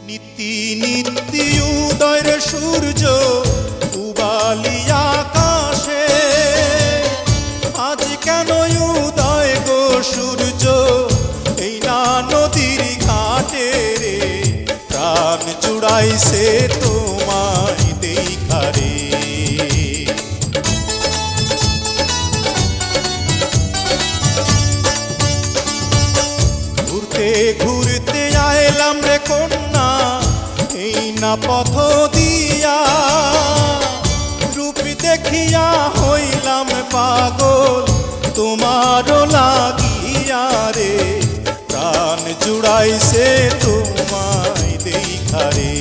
নীতি নীতি উদয়ের সূর্য উবালি আকাশে, আজ কেন উদয় গো সূর্য এই না নদীর ঘাটে রে, প্রাণ জুড়াইছে তোমায় দেখা রে। ঘুরতে ঘুরতে আইলাম রে কন্যা এই না পথ দিয়া, রূপ দেখিয়া হইলাম পাগল তোমারও লাগিয়া রে, প্রাণ জুড়াইছে তোমায় দেখা রে।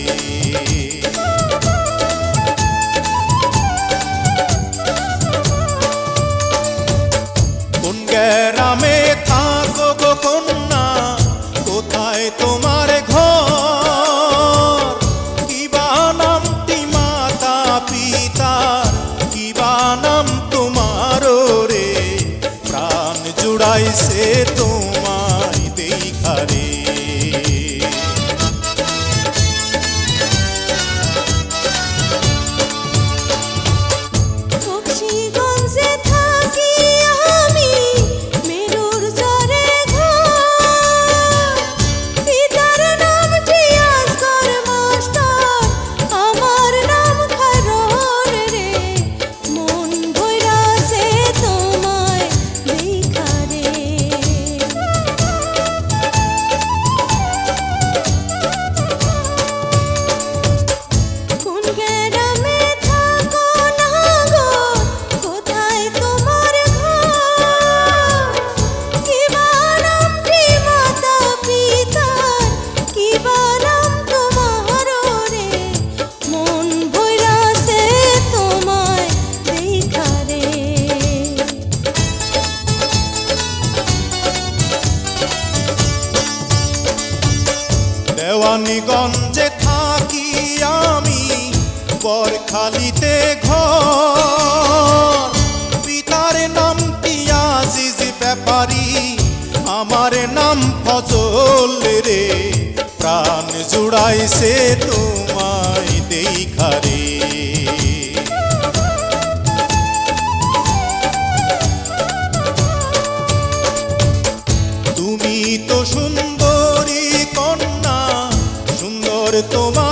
কোন গ্রামে থাকো গো কন্যা, কোথায় তোমার ঘর, কিবা নামটি মাতা পিতার, কিবা নাম তোমার রে, প্রাণ জুড়াইছে তোমায় দেখা রে। দেওয়ানীগঞ্জে থাকি আমি বরখালিতে ঘর, পিতার নামটি আজিজ ব্যাপারী, আমার নাম ফজল রে, প্রাণ জুড়াইছে তোমায় দেখা রে। তুমি তো সুন্দরী কন্যা, সুন্দর তোমার